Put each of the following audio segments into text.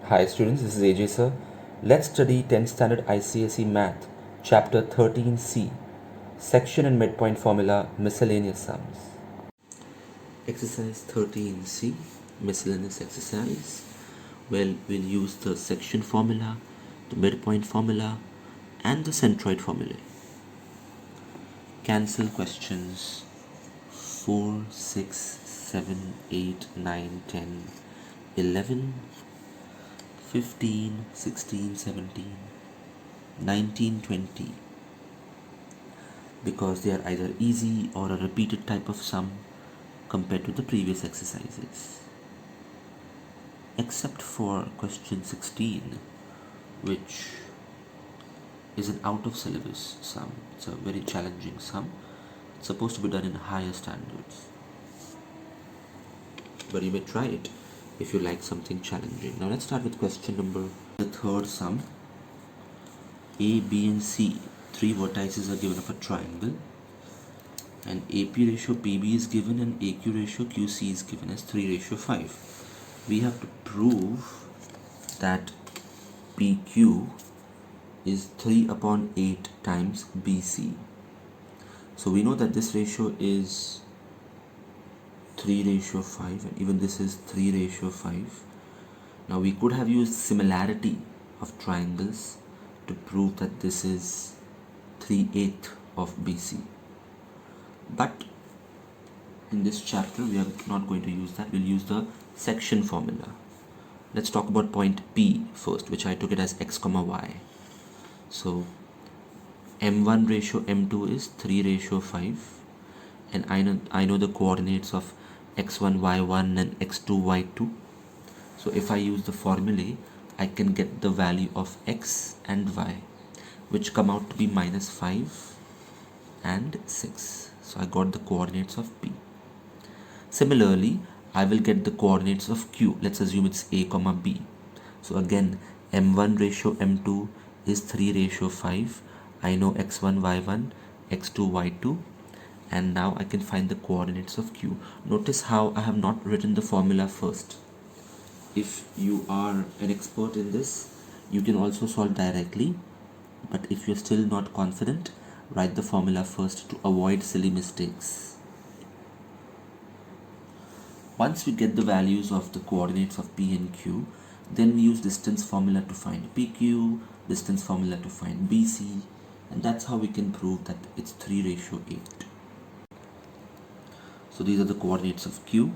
Hi students, this is AJ sir. Let's study 10th standard ICSE Math, Chapter 13C, Section and Midpoint Formula, Miscellaneous Sums. Exercise 13C, Miscellaneous Exercise. Well, we'll use the section formula, the midpoint formula, and the centroid formula. Cancel questions 4, 6, 7, 8, 9, 10, 11, 15, 16, 17, 19, 20, because they are either easy or a repeated type of sum compared to the previous exercises. Except for question 16, which is an out of syllabus sum. It's a very challenging sum. It's supposed to be done in higher standards. But you may try it if you like something challenging. Now let's start with question number, the third sum. A, B and C, three vertices are given of a triangle, and AP ratio PB is given and AQ ratio QC is given as 3:5. We have to prove that PQ is 3/8 times BC. So we know that this ratio is 3:5 and even this is 3:5. Now we could have used similarity of triangles to prove that this is 3/8 of BC. But in this chapter we are not going to use that. We'll use the section formula. Let's talk about point P first, which I took it as x comma y. So m1 ratio m2 is 3:5, and I know the coordinates of x1 y1 and x2 y2. So if I use the formulae, I can get the value of x and y, which come out to be -5 and 6. So I got the coordinates of P. Similarly, I will get the coordinates of Q. Let's assume it's a comma b. So again, m1 ratio m2 is 3:5. I know x1 y1, x2 y2, and now I can find the coordinates of Q. Notice how I have not written the formula first. If you are an expert in this, you can also solve directly, but if you're still not confident, write the formula first to avoid silly mistakes. Once we get the values of the coordinates of P and Q, then we use distance formula to find PQ, distance formula to find BC, and that's how we can prove that it's 3:8. So these are the coordinates of Q.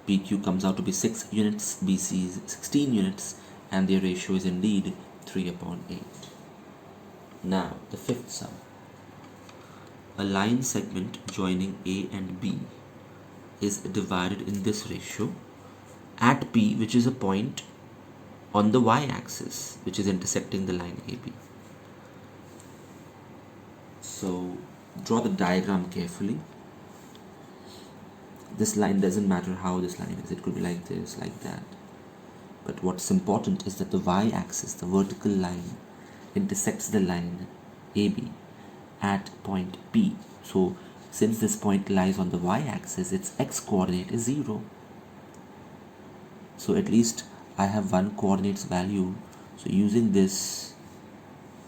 PQ comes out to be 6 units, BC is 16 units, and their ratio is indeed 3/8. Now, the fifth sum. A line segment joining A and B is divided in this ratio at P, which is a point on the y-axis, which is intersecting the line AB. So, draw the diagram carefully. This line doesn't matter how this line is. It could be like this, like that. But what's important is that the y-axis, the vertical line, intersects the line AB at point P. So since this point lies on the y-axis, its x-coordinate is 0. So at least I have one coordinate's value. So using this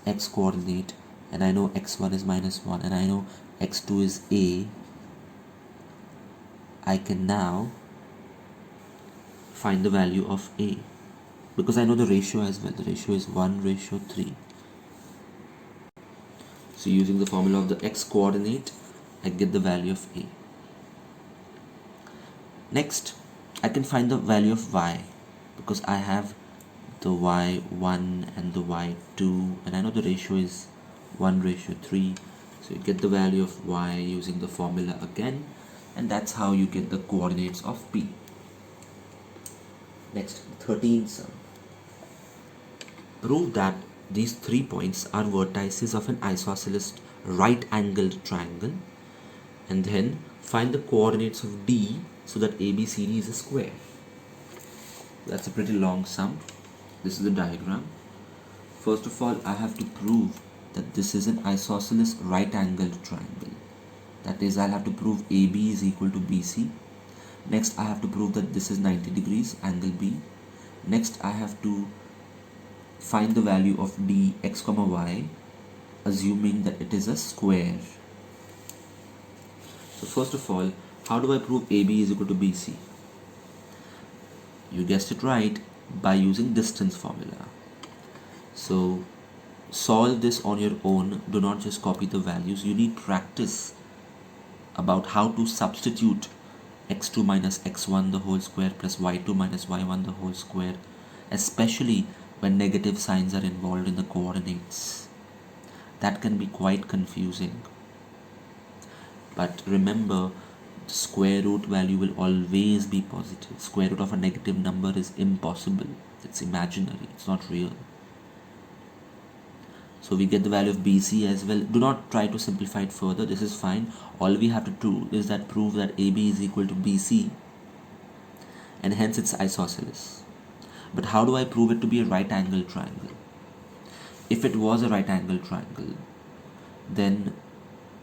x-coordinate, and I know x1 is -1 and I know x2 is a, I can now find the value of a, because I know the ratio as well. The ratio is 1:3. So using the formula of the x coordinate, I get the value of a. Next, I can find the value of y, because I have the y1 and the y2, and I know the ratio is 1:3. So you get the value of y using the formula again, and that's how you get the coordinates of P. Next, 13th sum. Prove that these 3 points are vertices of an isosceles right-angled triangle, and then find the coordinates of D so that ABCD is a square. That's a pretty long sum. This is the diagram. First of all, I have to prove that this is an isosceles right-angled triangle. That is, I'll have to prove AB is equal to BC. Next, I have to prove that this is 90 degrees, angle B. Next I have to find the value of dx comma y, assuming that it is a square. So first of all, how do I prove AB is equal to BC? You guessed it right, by using distance formula. So solve this on your own, do not just copy the values. You need practice about how to substitute x2 minus x1 the whole square plus y2 minus y1 the whole square, especially when negative signs are involved in the coordinates. That can be quite confusing. But remember, the square root value will always be positive. Square root of a negative number is impossible. It's imaginary, it's not real. So we get the value of BC as well. Do not try to simplify it further, this is fine. All we have to do is that prove that AB is equal to BC, and hence it's isosceles. But how do I prove it to be a right angle triangle? If it was a right angle triangle, then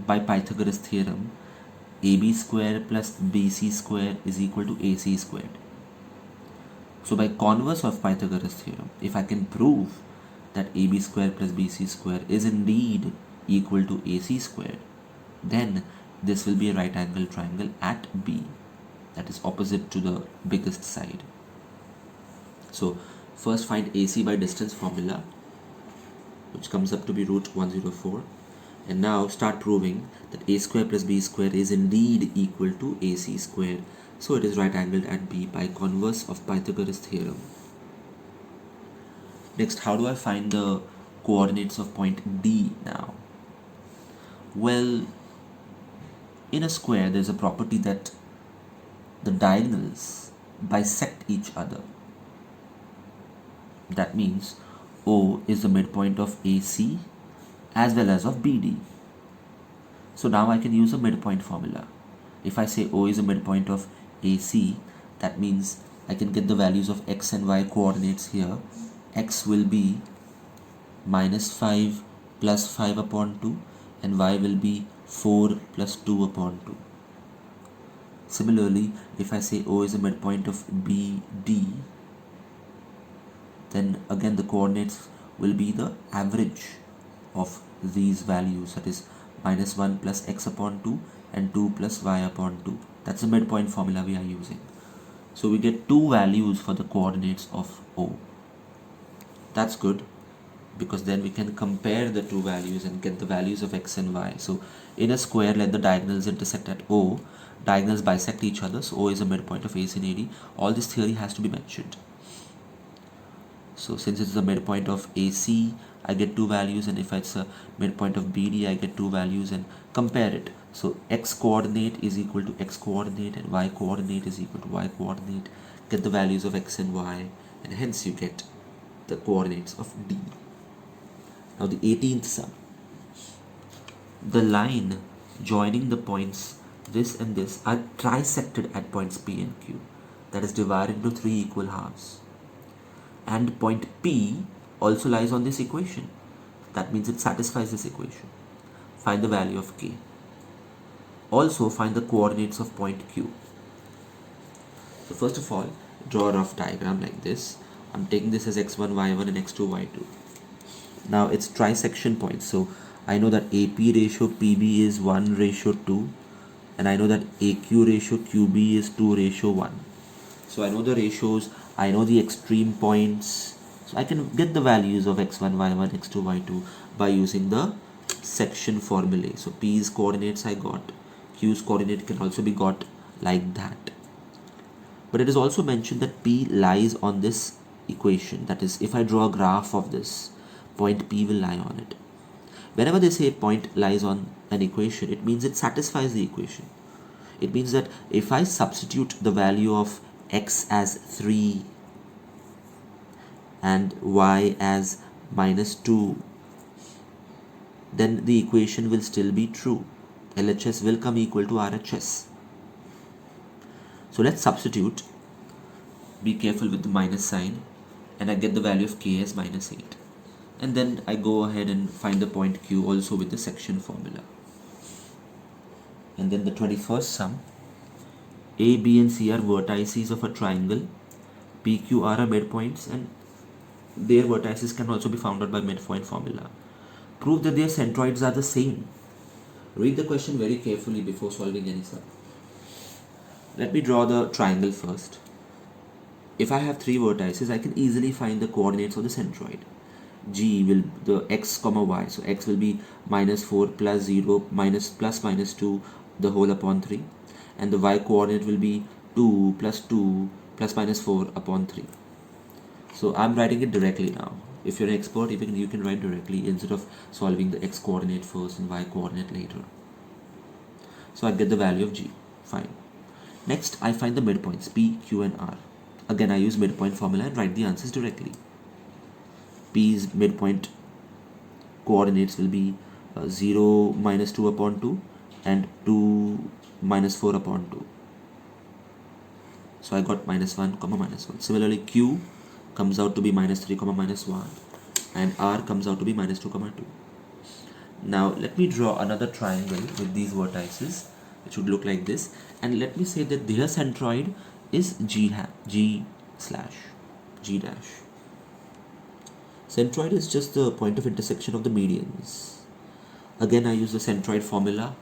by Pythagoras theorem, AB square plus BC square is equal to AC squared. So by converse of Pythagoras theorem, if I can prove that AB square plus BC square is indeed equal to AC squared, then this will be a right angle triangle at B, that is opposite to the biggest side. So first find AC by distance formula, which comes up to be root 104, and now start proving that A square plus B square is indeed equal to AC square. So it is right angled at B by converse of Pythagoras theorem. Next, how do I find the coordinates of point D now? Well, in a square there's a property that the diagonals bisect each other. That means O is the midpoint of AC as well as of BD. So now I can use a midpoint formula. If I say O is a midpoint of AC, that means I can get the values of x and y coordinates here. X will be minus 5 plus 5 upon 2, and y will be 4 plus 2 upon 2. Similarly, if I say O is a midpoint of BD, then again the coordinates will be the average of these values, that is minus 1 plus x upon 2 and 2 plus y upon 2. That's the midpoint formula we are using. So we get two values for the coordinates of O. That's good, because then we can compare the two values and get the values of x and y. So in a square, let the diagonals intersect at O. Diagonals bisect each other, so O is a midpoint of AC and AD. All this theory has to be mentioned. So since it's the midpoint of AC, I get two values, and if it's a midpoint of BD, I get two values, and compare it. So x coordinate is equal to x coordinate and y coordinate is equal to y coordinate. Get the values of x and y, and hence you get the coordinates of D. Now the 18th sum. The line joining the points this and this are trisected at points P and Q, that is divided into three equal halves. And point P also lies on this equation. That means it satisfies this equation. Find the value of K. Also find the coordinates of point Q. So first of all, draw a rough diagram like this. I'm taking this as x1, y1 and x2, y2. Now it's trisection points. So I know that AP ratio PB is 1:2, and I know that AQ ratio QB is 2:1. So I know the ratios, I know the extreme points, so I can get the values of x1, y1, x2, y2 by using the section formulae. So P's coordinates I got, Q's coordinate can also be got like that. But it is also mentioned that P lies on this equation. That is, if I draw a graph of this, point P will lie on it. Whenever they say point lies on an equation, it means it satisfies the equation. It means that if I substitute the value of x as 3 and y as -2, then the equation will still be true. LHS will come equal to RHS. So let's substitute. Be careful with the minus sign, and I get the value of K as -8. And then I go ahead and find the point Q also with the section formula. And then the 21st sum. A, B and C are vertices of a triangle PQ are midpoints and their vertices can also be found out by midpoint formula. Prove that their centroids are the same. Read the question very carefully before solving any sum. Let me draw the triangle first. If I have three vertices, I can easily find the coordinates of the centroid. G will the x comma y, so x will be minus 4 plus 0 minus plus minus 2 the whole upon 3, and the y coordinate will be 2 plus minus 4 upon 3. So I'm writing it directly now. If you're an expert, you can write directly instead of solving the x coordinate first and y coordinate later. So I get the value of G. Fine. Next, I find the midpoints P, Q and R. Again, I use midpoint formula and write the answers directly. P's midpoint coordinates will be 0 minus 2 upon 2 and 2 minus 4 upon 2. So I got minus 1 comma minus 1. Similarly, Q comes out to be minus 3 comma minus 1 and R comes out to be minus 2 comma 2. Now let me draw another triangle with these vertices. It should look like this, and let me say that their centroid is G slash G dash. Centroid is just the point of intersection of the medians. Again, I use the centroid formula.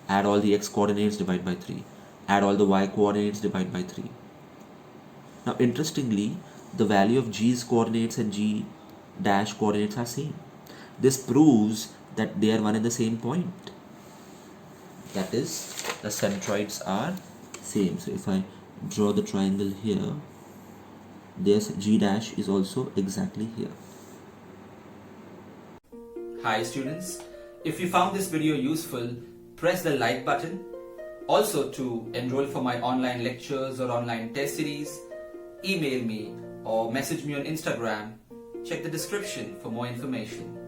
Add all the x coordinates, divide by 3. Add all the y coordinates, divide by 3. Now interestingly, the value of G's coordinates and G dash coordinates are same. This proves that they are one and the same point. That is, the centroids are same. So if I draw the triangle here, this G dash is also exactly here. Hi students, if you found this video useful, press the like button. Also, to enroll for my online lectures or online test series, email me or message me on Instagram. Check the description for more information.